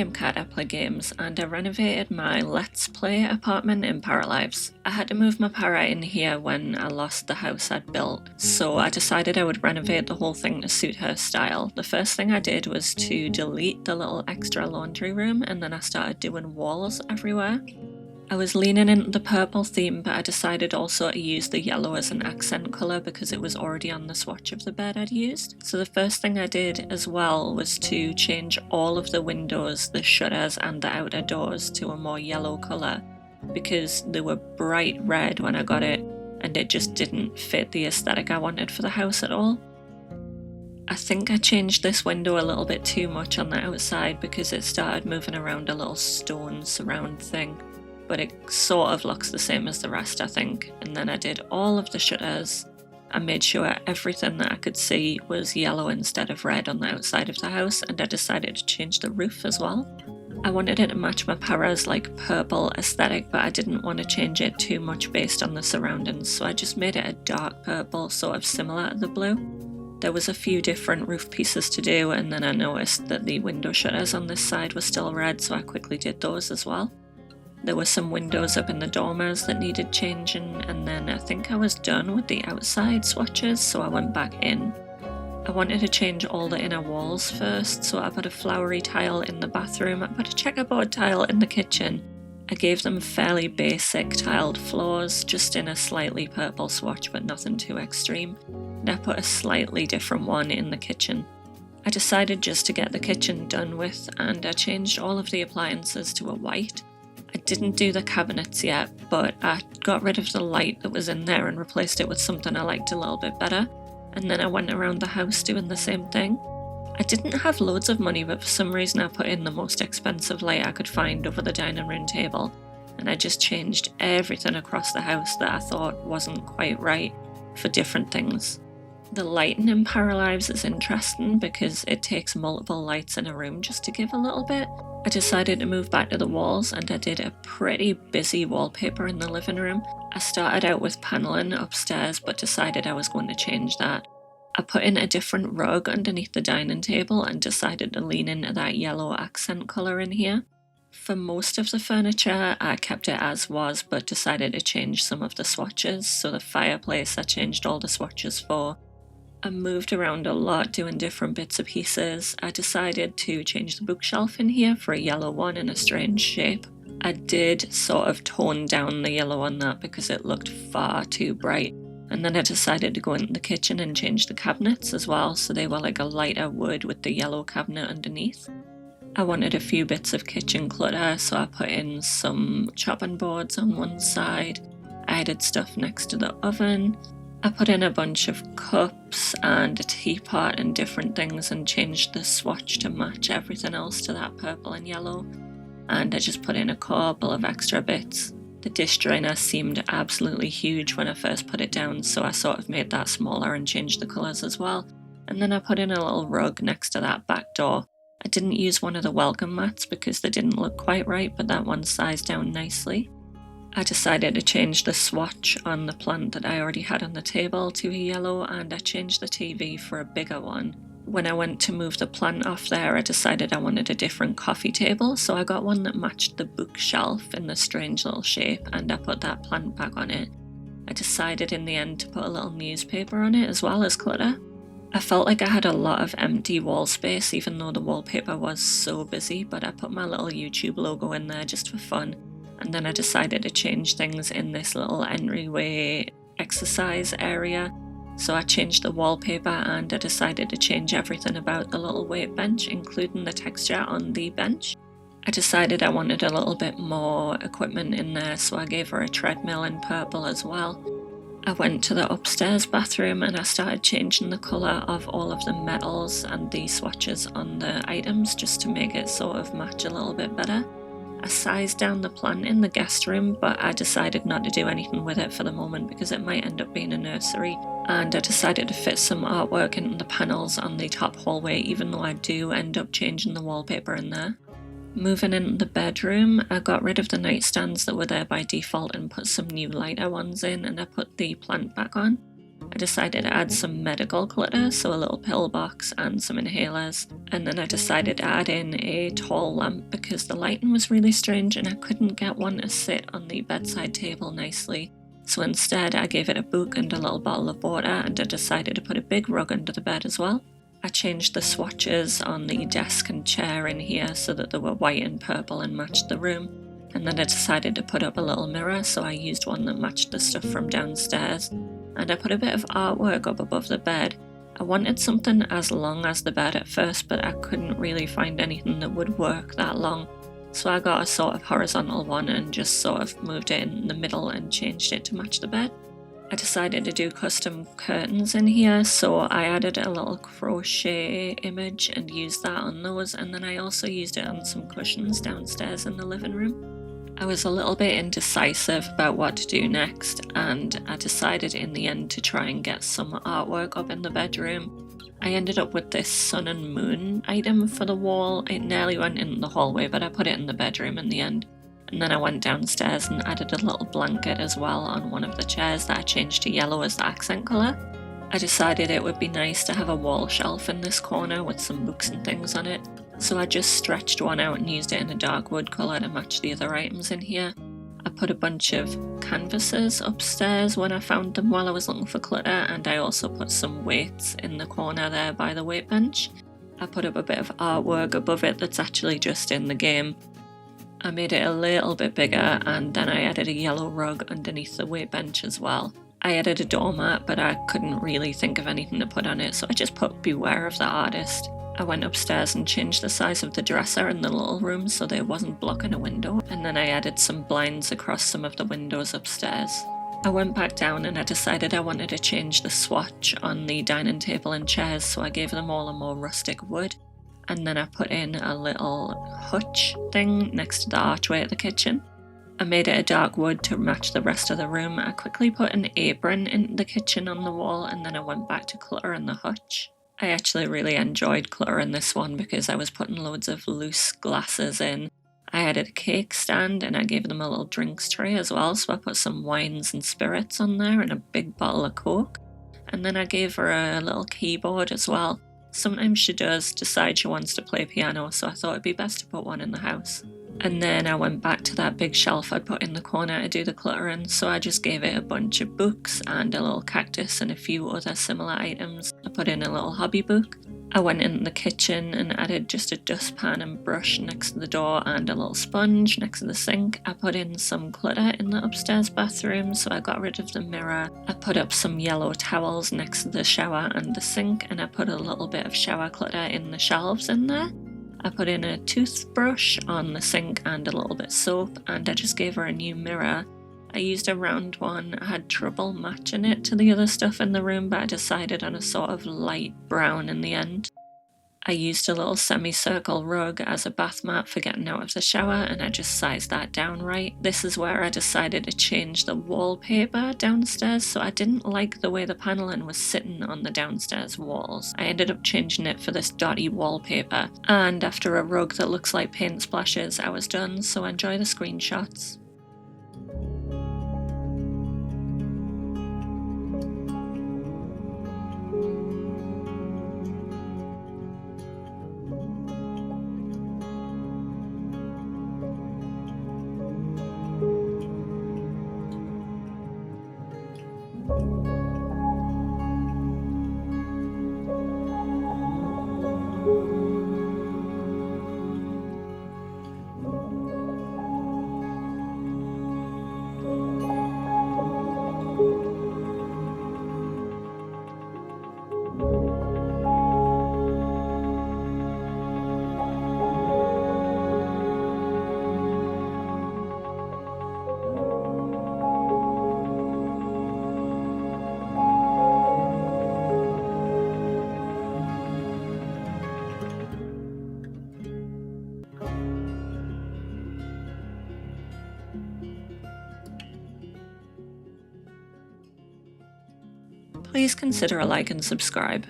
I'm Kat, I play games, and I renovated my Let's Play apartment in Paralives. I had to move my para in here when I lost the house I'd built, so I decided I would renovate the whole thing to suit her style. The first thing I did was to delete the little extra laundry room, and then I started doing walls everywhere. I was leaning into the purple theme, but I decided also to use the yellow as an accent colour because it was already on the swatch of the bed I'd used. So the first thing I did as well was to change all of the windows, the shutters and the outer doors to a more yellow colour because they were bright red when I got it and it just didn't fit the aesthetic I wanted for the house at all. I think I changed this window a little bit too much on the outside because it started moving around a little stone surround thing. But it sort of looks the same as the rest, I think. And then I did all of the shutters. I made sure everything that I could see was yellow instead of red on the outside of the house, and I decided to change the roof as well. I wanted it to match my para's like purple aesthetic, but I didn't want to change it too much based on the surroundings, so I just made it a dark purple, sort of similar to the blue. There was a few different roof pieces to do, and then I noticed that the window shutters on this side were still red, so I quickly did those as well. There were some windows up in the dormers that needed changing, and then I think I was done with the outside swatches, so I went back in. I wanted to change all the inner walls first, so I put a flowery tile in the bathroom, I put a checkerboard tile in the kitchen. I gave them fairly basic tiled floors, just in a slightly purple swatch but nothing too extreme, and I put a slightly different one in the kitchen. I decided just to get the kitchen done with, and I changed all of the appliances to a white. I didn't do the cabinets yet, but I got rid of the light that was in there and replaced it with something I liked a little bit better, and then I went around the house doing the same thing. I didn't have loads of money, but for some reason I put in the most expensive light I could find over the dining room table, and I just changed everything across the house that I thought wasn't quite right for different things. The lighting in Paralives is interesting because it takes multiple lights in a room just to give a little bit. I decided to move back to the walls, and I did a pretty busy wallpaper in the living room. I started out with paneling upstairs but decided I was going to change that. I put in a different rug underneath the dining table and decided to lean into that yellow accent colour in here. For most of the furniture I kept it as was but decided to change some of the swatches, so the fireplace I changed all the swatches for. I moved around a lot doing different bits and pieces. I decided to change the bookshelf in here for a yellow one in a strange shape. I did sort of tone down the yellow on that because it looked far too bright. And then I decided to go into the kitchen and change the cabinets as well, so they were like a lighter wood with the yellow cabinet underneath. I wanted a few bits of kitchen clutter, so I put in some chopping boards on one side. I added stuff next to the oven. I put in a bunch of cups and a teapot and different things and changed the swatch to match everything else to that purple and yellow. And I just put in a couple of extra bits. The dish drainer seemed absolutely huge when I first put it down, so I sort of made that smaller and changed the colours as well. And then I put in a little rug next to that back door. I didn't use one of the welcome mats because they didn't look quite right, but that one sized down nicely. I decided to change the swatch on the plant that I already had on the table to a yellow, and I changed the TV for a bigger one. When I went to move the plant off there, I decided I wanted a different coffee table, so I got one that matched the bookshelf in the strange little shape, and I put that plant back on it. I decided in the end to put a little newspaper on it as well as clutter. I felt like I had a lot of empty wall space even though the wallpaper was so busy, but I put my little YouTube logo in there just for fun. And then I decided to change things in this little entryway exercise area. So I changed the wallpaper and I decided to change everything about the little weight bench, including the texture on the bench. I decided I wanted a little bit more equipment in there, so I gave her a treadmill in purple as well. I went to the upstairs bathroom and I started changing the colour of all of the metals and the swatches on the items just to make it sort of match a little bit better. I sized down the plant in the guest room, but I decided not to do anything with it for the moment because it might end up being a nursery, and I decided to fit some artwork into the panels on the top hallway, even though I do end up changing the wallpaper in there. Moving into the bedroom, I got rid of the nightstands that were there by default and put some new lighter ones in, and I put the plant back on. I decided to add some medical clutter, so a little pill box and some inhalers. And then I decided to add in a tall lamp because the lighting was really strange and I couldn't get one to sit on the bedside table nicely. So instead I gave it a book and a little bottle of water, and I decided to put a big rug under the bed as well. I changed the swatches on the desk and chair in here so that they were white and purple and matched the room. And then I decided to put up a little mirror, so I used one that matched the stuff from downstairs. And I put a bit of artwork up above the bed. I wanted something as long as the bed at first, but I couldn't really find anything that would work that long. So I got a sort of horizontal one and just sort of moved it in the middle and changed it to match the bed. I decided to do custom curtains in here, so I added a little crochet image and used that on those, and then I also used it on some cushions downstairs in the living room. I was a little bit indecisive about what to do next, and I decided in the end to try and get some artwork up in the bedroom. I ended up with this sun and moon item for the wall. It nearly went in the hallway, but I put it in the bedroom in the end. And then I went downstairs and added a little blanket as well on one of the chairs that I changed to yellow as the accent colour. I decided it would be nice to have a wall shelf in this corner with some books and things on it. So I just stretched one out and used it in a dark wood colour to match the other items in here. I put a bunch of canvases upstairs when I found them while I was looking for clutter, and I also put some weights in the corner there by the weight bench. I put up a bit of artwork above it that's actually just in the game. I made it a little bit bigger, and then I added a yellow rug underneath the weight bench as well. I added a doormat, but I couldn't really think of anything to put on it, so I just put "Beware of the Artist." I went upstairs and changed the size of the dresser in the little room so that it wasn't blocking a window, and then I added some blinds across some of the windows upstairs. I went back down and I decided I wanted to change the swatch on the dining table and chairs, so I gave them all a more rustic wood. And then I put in a little hutch thing next to the archway at the kitchen. I made it a dark wood to match the rest of the room. I quickly put an apron in the kitchen on the wall, and then I went back to cluttering the hutch. I actually really enjoyed cluttering this one because I was putting loads of loose glasses in. I added a cake stand and I gave them a little drinks tray as well, so I put some wines and spirits on there and a big bottle of Coke. And then I gave her a little keyboard as well. Sometimes she does decide she wants to play piano, so I thought it'd be best to put one in the house. And then I went back to that big shelf I'd put in the corner to do the cluttering, so I just gave it a bunch of books and a little cactus and a few other similar items. I put in a little hobby book. I went in the kitchen and added just a dustpan and brush next to the door and a little sponge next to the sink. I put in some clutter in the upstairs bathroom, so I got rid of the mirror. I put up some yellow towels next to the shower and the sink, and I put a little bit of shower clutter in the shelves in there. I put in a toothbrush on the sink and a little bit of soap, and I just gave her a new mirror. I used a round one. I had trouble matching it to the other stuff in the room, but I decided on a sort of light brown in the end. I used a little semicircle rug as a bath mat for getting out of the shower, and I just sized that down right. This is where I decided to change the wallpaper downstairs, so I didn't like the way the paneling was sitting on the downstairs walls. I ended up changing it for this dotty wallpaper, and after a rug that looks like paint splashes, I was done, so enjoy the screenshots. Please consider a like and subscribe.